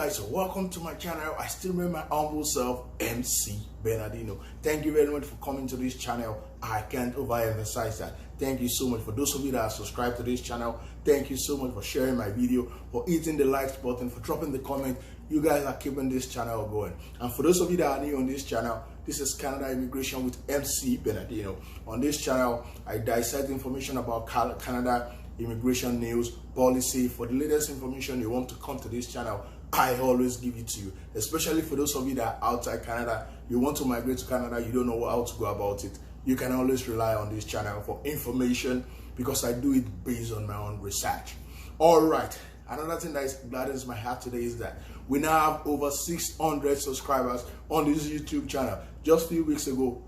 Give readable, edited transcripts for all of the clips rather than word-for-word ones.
guys, welcome to my channel. I still remember my humble self, MC Bernardino. Thank you very much for coming to this channel. I can't overemphasize that. Thank you so much for those of you that are subscribed to this channel. Thank you so much for sharing my video, for hitting the like button, for dropping the comment. You guys are keeping this channel going. And for those of you that are new on this channel, this is Canada Immigration with MC Bernardino. On this channel, I dissect information about Canada immigration news, policy. For the latest information you want to come to this channel, I always give it to you. Especially for those of you that are outside Canada, you want to migrate to Canada, you don't know how to go about it. You can always rely on this channel for information because I do it based on my own research. All right. Another thing that gladdens my heart today is that we now have over 600 subscribers on this YouTube channel. Just a few weeks ago,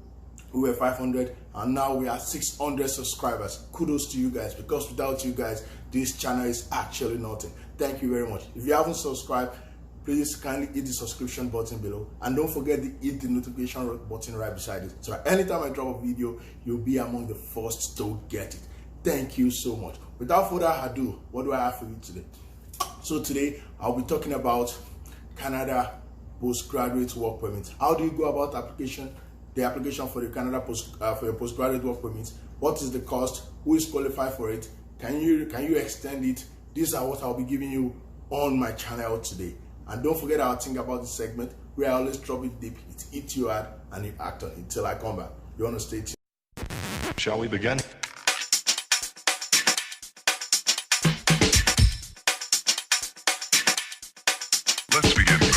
we were 500 and now we are 600 subscribers. Kudos to you guys, because without you guys, this channel is actually nothing. Thank you very much. If you haven't subscribed, please kindly hit the subscription button below and don't forget to hit the notification button right beside it. So anytime I drop a video, you'll be among the first to get it. Thank you so much. Without further ado, what do I have for you today? So today, I'll be talking about Canada postgraduate work permit. How do you go about the application for the Canada for your postgraduate work permit? What is the cost? Who is qualified for it? Can you extend it? These are what I'll be giving you on my channel today. And don't forget our Think About This segment, where I always drop it deep, it hits you hard, and you act on it till I come back. You want to stay tuned? Shall we begin? Let's begin now.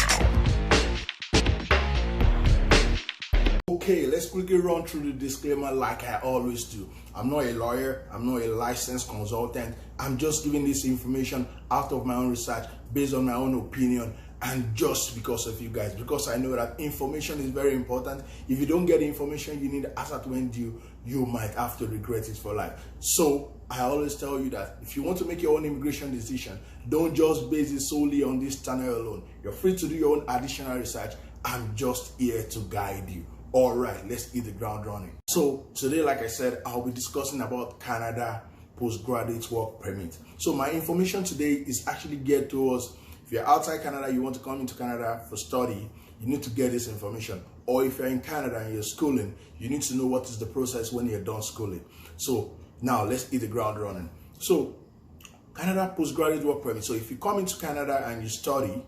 Okay, let's quickly run through the disclaimer like I always do. I'm not a lawyer, I'm not a licensed consultant. I'm just giving this information out of my own research, based on my own opinion, and just because of you guys, because I know that information is very important. If you don't get the information you need as at when due, you might have to regret it for life. So I always tell you that if you want to make your own immigration decision, don't just base it solely on this channel alone. You're free to do your own additional research. I'm just here to guide you. All right, let's hit the ground running. So today, like I said, I'll be discussing about Canada postgraduate work permit. So my information today is actually geared towards, if you're outside Canada, you want to come into Canada for study, you need to get this information. Or if you're in Canada and you're schooling, you need to know what is the process when you're done schooling. So now let's hit the ground running. So Canada postgraduate work permit. So if you come into Canada and you study,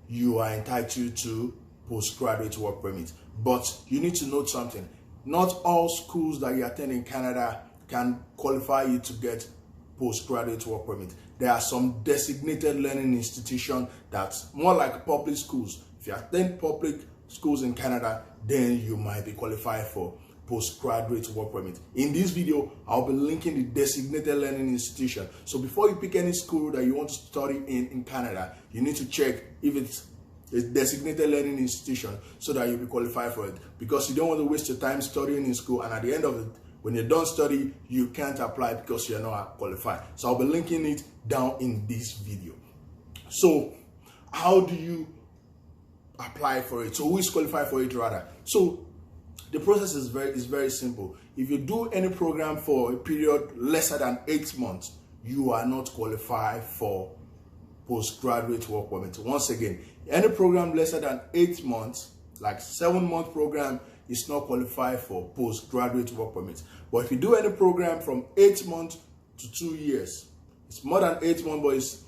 you are entitled to postgraduate work permit. But you need to note something. Not all schools that you attend in Canada can qualify you to get postgraduate work permit. There are some designated learning institutions that's more like public schools. If you attend public schools in Canada, then you might be qualified for postgraduate work permit. In this video, I'll be linking the designated learning institution. So before you pick any school that you want to study in Canada, you need to check if it's a designated learning institution so that you'll be qualified for it. Because you don't want to waste your time studying in school and at the end of it, when you're done studying, you can't apply because you're not qualified. So I'll be linking it down in this video. So how do you apply for it? So who is qualified for it rather? So the process is very simple. If you do any program for a period lesser than 8 months, you are not qualified for postgraduate work permit. Once again, any program lesser than 8 months, like 7-month program, is not qualified for postgraduate work permit. But if you do any program from 8 months to 2 years, it's more than 8 months, but it's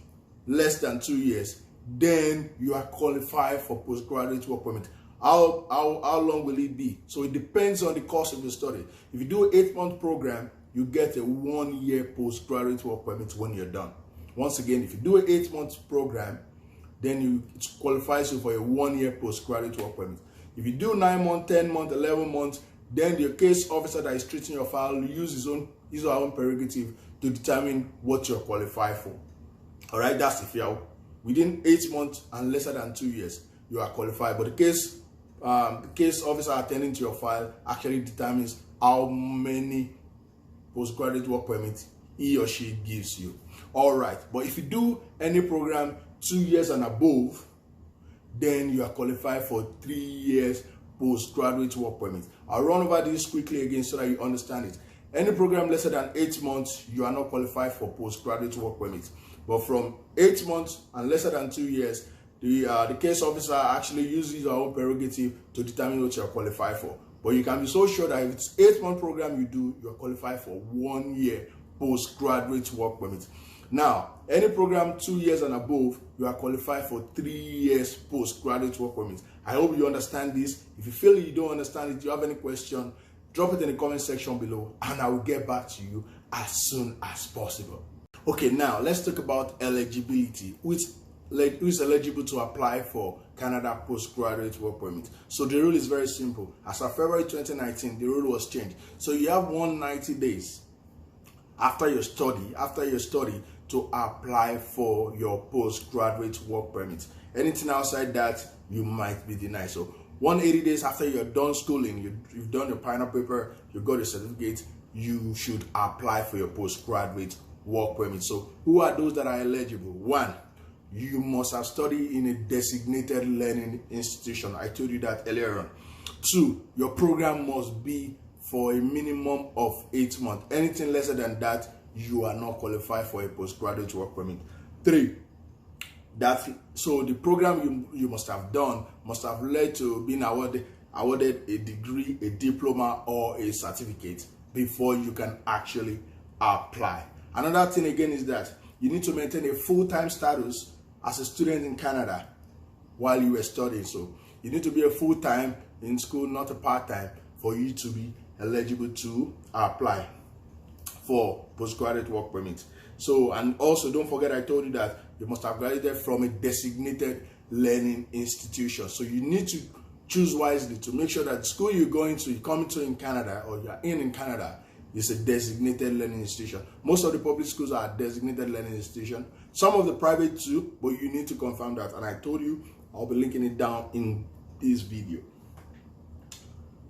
less than 2 years, then you are qualified for postgraduate work permit. How long will it be? So it depends on the course of the study. If you do an 8-month program, you get a 1-year postgraduate work permit when you're done. Once again, if you do an 8-month program, then it qualifies you for a 1-year postgraduate work permit. If you do 9 months, 10 months, 11 months, then the case officer that is treating your file will use his or her own prerogative to determine what you're qualified for. All right, that's if you're within 8 months and lesser than 2 years, you are qualified. But the case officer attending to your file actually determines how many postgraduate work permits he or she gives you. All right, but if you do any program 2 years and above, then you are qualified for 3 years postgraduate work permit. I'll run over this quickly again so that you understand it. Any program lesser than 8 months, you are not qualified for postgraduate work permit. But from 8 months and lesser than 2 years, the case officer actually uses your own prerogative to determine what you're qualified for. But you can be so sure that if it's 8-month program you do, you're qualified for 1 year postgraduate work permit. Now, any program 2 years and above, you are qualified for 3 years postgraduate work permit. I hope you understand this. If you feel you don't understand it, you have any question, drop it in the comment section below and I will get back to you as soon as possible. Okay, now let's talk about eligibility. Who is eligible to apply for Canada postgraduate work permit? So the rule is very simple. As of February 2019, the rule was changed. So you have 190 days after your study to apply for your postgraduate work permit. Anything outside that, you might be denied. So 180 days after you're done schooling, you've done your final paper, you got your certificate, you should apply for your postgraduate work permit. So who are those that are eligible? 1, you must have studied in a designated learning institution. I told you that earlier on. 2, your program must be for a minimum of 8 months. Anything lesser than that, you are not qualified for a postgraduate work permit. 3, so the program you must have done must have led to being awarded a degree, a diploma, or a certificate before you can actually apply. Another thing again is that you need to maintain a full-time status as a student in Canada while you were studying. So you need to be a full-time in school, not a part-time, for you to be eligible to apply for postgraduate work permit. So, and also don't forget I told you that you must have graduated from a designated learning institution. So you need to choose wisely to make sure that the school you're coming to in Canada, or you're in Canada, is a designated learning institution. Most of the public schools are designated learning institution. Some of the private too, but you need to confirm that. And I told you, I'll be linking it down in this video.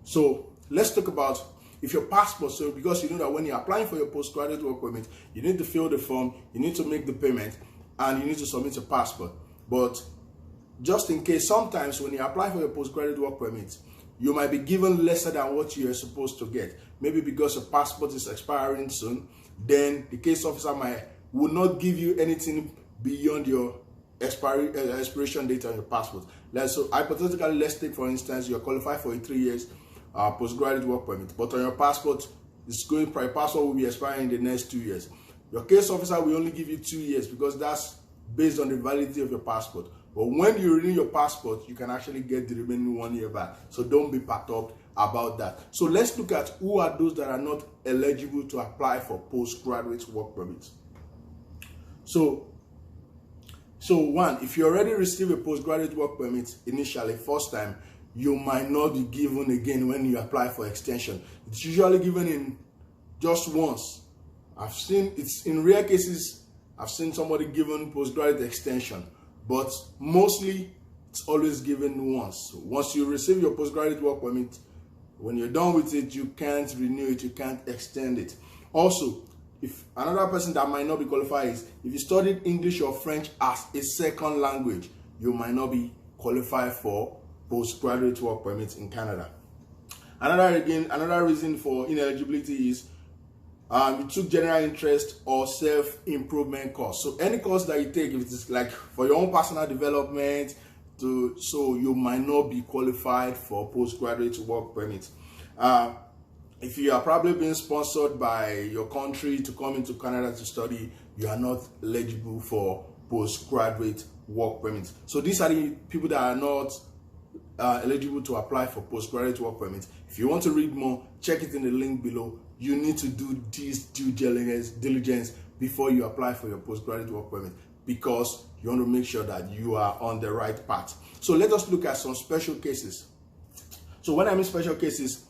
So let's talk about if your passport, so because you know that when you're applying for your postgraduate work permit, you need to fill the form, you need to make the payment, and you need to submit your passport. But just in case, sometimes when you apply for your postgraduate work permit, you might be given lesser than what you are supposed to get. Maybe because your passport is expiring soon, then the case officer will not give you anything beyond your expiration date on your passport. So hypothetically, let's take for instance, you're qualified for a 3 years postgraduate work permit, but on your passport, your passport will be expiring in the next 2 years. Your case officer will only give you 2 years because that's based on the validity of your passport. But when you renew your passport, you can actually get the remaining 1 year back. So don't be perturbed about that. So let's look at who are those that are not eligible to apply for postgraduate work permits. So 1, if you already received a postgraduate work permit initially, first time, you might not be given again when you apply for extension. It's usually given in just once. In rare cases, I've seen somebody given postgraduate extension, but mostly it's always given once. So once you receive your postgraduate work permit, when you're done with it, you can't renew it, you can't extend it. Also, if another person that might not be qualified is, if you studied English or French as a second language, you might not be qualified for postgraduate work permits in Canada. Another reason for ineligibility is you took general interest or self-improvement course. So any course that you take, if it's like for your own personal development, so you might not be qualified for postgraduate work permit. If you are probably being sponsored by your country to come into Canada to study, you are not eligible for postgraduate work permits. So these are the people that are not eligible to apply for postgraduate work permit. If you want to read more, check it in the link below. You need to do this due diligence before you apply for your postgraduate work permit, because you want to make sure that you are on the right path. So let us look at some special cases. So when I mean special cases,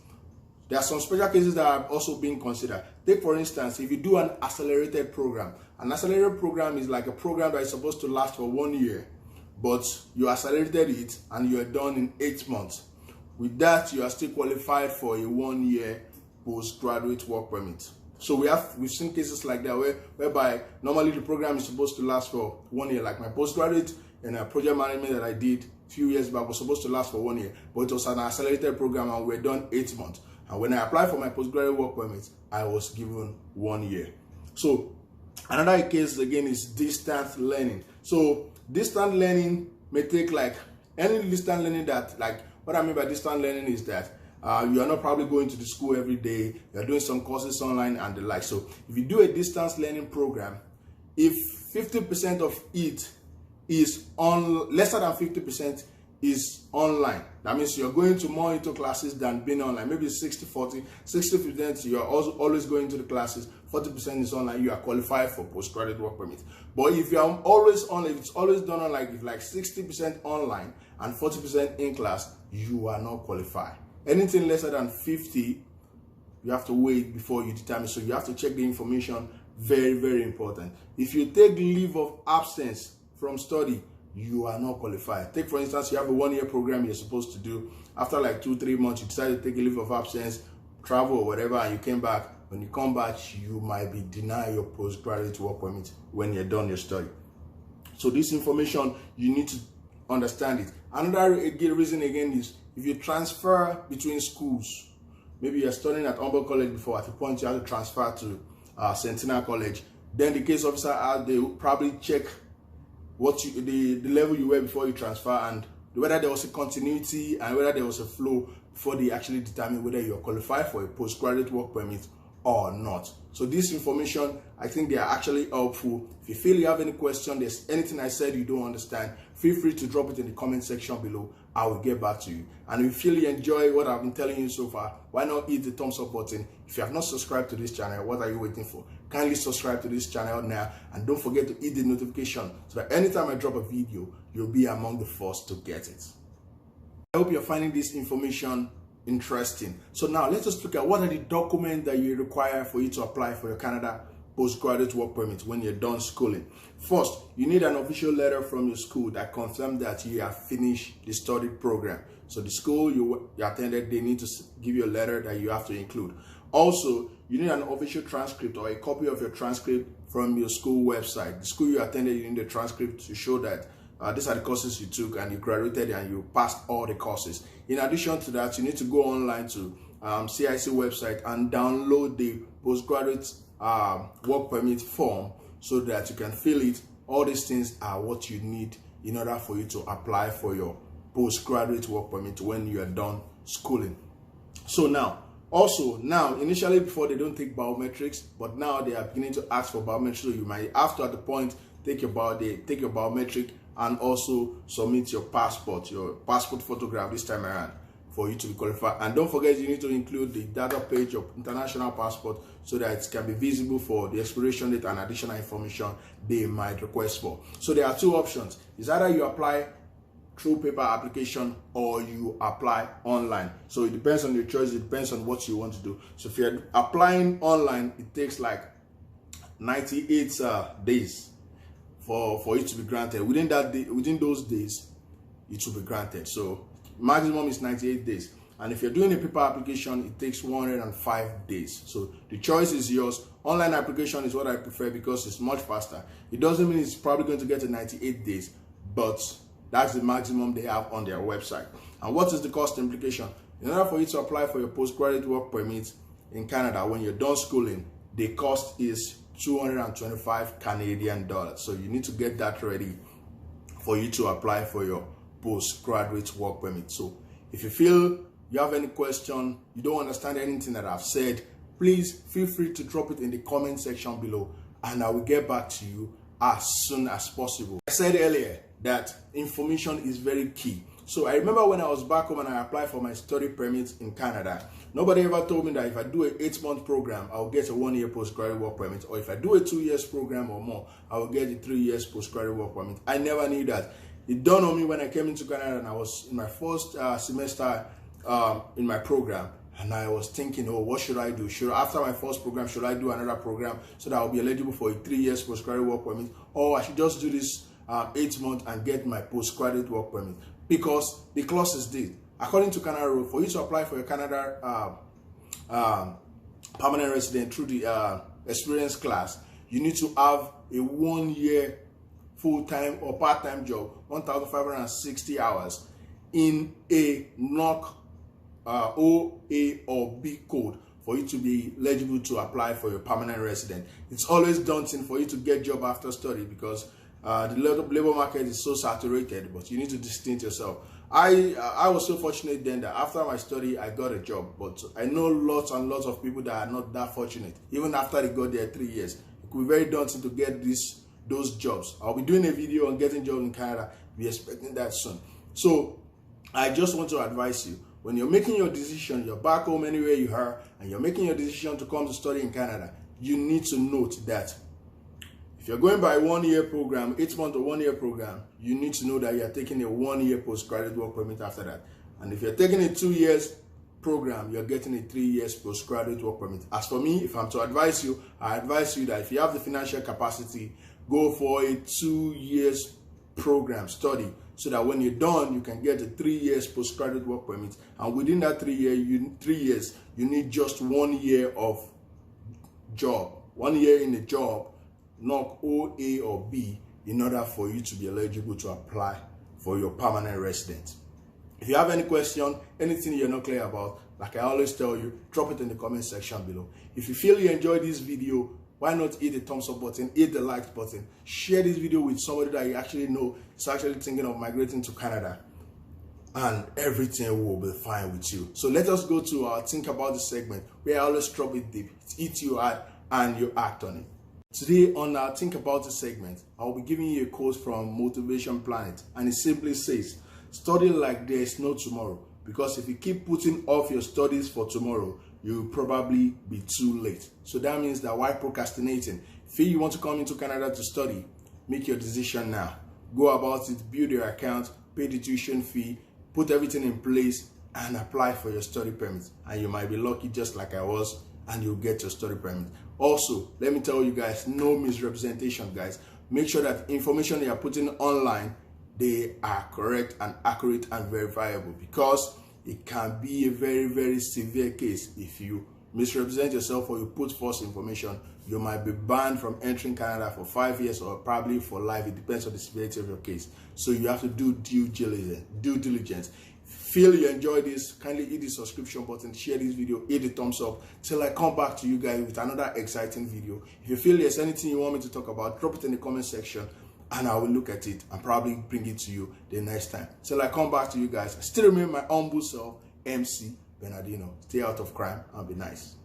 there are some special cases that are also being considered. Take for instance, if you do an accelerated program. An accelerated program is like a program that is supposed to last for 1 year, but you accelerated it and you are done in 8 months. With that, you are still qualified for a 1 year postgraduate work permit. So we've seen cases like that whereby normally the program is supposed to last for 1 year. Like my postgraduate in a project management that I did a few years back was supposed to last for 1 year, but it was an accelerated program and we're done 8 months. And when I applied for my postgraduate work permit, I was given 1 year. So another case again is distance learning. So distance learning may take like any distance learning that, like what I mean by distance learning is that you are not probably going to the school every day, you're doing some courses online and the like. So if you do a distance learning program, if 50% of it is on, lesser than 50% is online, that means you're going to more into classes than being online. Maybe 60-40, 60% you're also always going to the classes, 40% is online, you are qualified for postgraduate work permit. But if you are always on, if it's always done on like 60% online and 40% in class, you are not qualified. Anything lesser than 50, you have to wait before you determine. So you have to check the information. Very, very important. If you take leave of absence from study, you are not qualified. Take for instance, you have a 1-year program you're supposed to do. After like 2-3 months, you decide to take a leave of absence, travel or whatever, and you came back. When you come back, you might be denied your postgraduate work permit when you're done your study. So this information, you need to understand it. Another reason again is if you transfer between schools, maybe you're studying at Humboldt College before, at a point you have to transfer to Centennial College, then the case officer, they will probably check what the level you were before you transfer, and whether there was a continuity and whether there was a flow before they actually determine whether you're qualified for a postgraduate work permit or not. So this information, I think they are actually helpful. If you feel you have any question, there's anything I said you don't understand, feel free to drop it in the comment section below. I will get back to you. And if you feel you enjoy what I've been telling you so far, why not hit the thumbs up button? If you have not subscribed to this channel, what are you waiting for? Kindly subscribe to this channel now, and don't forget to hit the notification so that anytime I drop a video, you'll be among the first to get it. I hope you're finding this information interesting. So now let us look at what are the documents that you require for you to apply for your Canada postgraduate work permit when you're done schooling. First, you need an official letter from your school that confirms that you have finished the study program. So the school you attended, they need to give you a letter that you have to include. Also, you need an official transcript or a copy of your transcript from your school website. The school you attended, you need a transcript to show that these are the courses you took and you graduated and you passed all the courses. In addition to that, you need to go online to CIC website and download the postgraduate work permit form so that you can fill it. All these things are what you need in order for you to apply for your postgraduate work permit when you are done schooling. So now, initially before they don't take biometrics, but now they are beginning to ask for biometrics. So you might have to at the point take your biometric and also submit your passport photograph this time around for you to be qualified. And don't forget, you need to include the data page of international passport so that it can be visible for the expiration date and additional information they might request for. So there are two options. It's either you apply through paper application or you apply online. So it depends on your choice, it depends on what you want to do. So if you're applying online, it takes like 98 days for it to be granted. Within those days, it will be granted. So maximum is 98 days. And if you're doing a paper application, it takes 105 days. So the choice is yours. Online application is what I prefer because it's much faster. It doesn't mean it's probably going to get to 98 days, but that's the maximum they have on their website. And what is the cost implication? In order for you to apply for your postgraduate work permit in Canada when you're done schooling, the cost is 225 Canadian dollars. So you need to get that ready for you to apply for your postgraduate work permit. So if you feel you have any question, you don't understand anything that I've said, please feel free to drop it in the comment section below and I will get back to you as soon as possible. I said earlier that information is very key. So I remember when I was back home and I applied for my study permit in Canada, nobody ever told me that if I do an 8-month program, I'll get a 1-year postgraduate work permit, or if I do a 2 years program or more, I will get a 3 years postgraduate work permit. I never knew that. It dawned on me when I came into Canada and I was in my first semester in my program, and I was thinking, oh, what should I do? After my first program, should I do another program so that I'll be eligible for a 3 years postgraduate work permit, or I should just do this 8 months and get my postgraduate work permit? Because the clause is this: according to Canada rule, for you to apply for your Canada permanent resident through the experience class, you need to have a 1-year full-time or part-time job, 1,560 hours in a NOC O, A, or B code for you to be eligible to apply for your permanent resident. It's always daunting for you to get job after study because The labor market is so saturated, but you need to distinct yourself. I was so fortunate then that after my study, I got a job. But I know lots and lots of people that are not that fortunate. Even after they got there 3 years, it could be very daunting to get those jobs. I'll be doing a video on getting jobs in Canada. Be expecting that soon. So I just want to advise you, when you're making your decision, you're back home anywhere you are, and you're making your decision to come to study in Canada, you need to note that if you're going by a 1 year program, 8-month or 1 year program, you need to know that you're taking a 1 year postgraduate work permit after that. And if you're taking a 2 years program, you're getting a 3 years postgraduate work permit. As for me, if I'm to advise you, I advise you that if you have the financial capacity, go for a 2 years program study, so that when you're done, you can get a 3 years postgraduate work permit. And within that 3 years, you need just 1 year of job, 1 year in a job, not O, A, or B, in order for you to be eligible to apply for your permanent residence. If you have any question, anything you're not clear about, like I always tell you, drop it in the comment section below. If you feel you enjoyed this video, why not hit the thumbs up button, hit the like button, share this video with somebody that you actually know is actually thinking of migrating to Canada, and everything will be fine with you. So let us go to our Think About This segment, where I always drop it deep, it hits you hard, and you act on it. Today on our Think About This segment, I'll be giving you a quote from Motivation Planet, and it simply says, study like there is no tomorrow, because if you keep putting off your studies for tomorrow, you'll probably be too late. So that means that while procrastinating, if you want to come into Canada to study, make your decision now. Go about it, build your account, pay the tuition fee, put everything in place, and apply for your study permit. And you might be lucky, just like I was, and you'll get your study permit. Also, let me tell you guys, no misrepresentation, guys. Make sure that information you are putting online, they are correct and accurate and verifiable, because it can be a very, very severe case. If you misrepresent yourself or you put false information, you might be banned from entering Canada for 5 years or probably for life. It depends on the severity of your case. So you have to do due diligence. Feel you enjoy this, kindly hit the subscription button, share this video, hit the thumbs up till I come back to you guys with another exciting video. If you feel there's anything you want me to talk about, drop it in the comment section and I will look at it and probably bring it to you the next time. Till I come back to you guys, I still remain my humble self, MC Bernardino. Stay out of crime and be nice.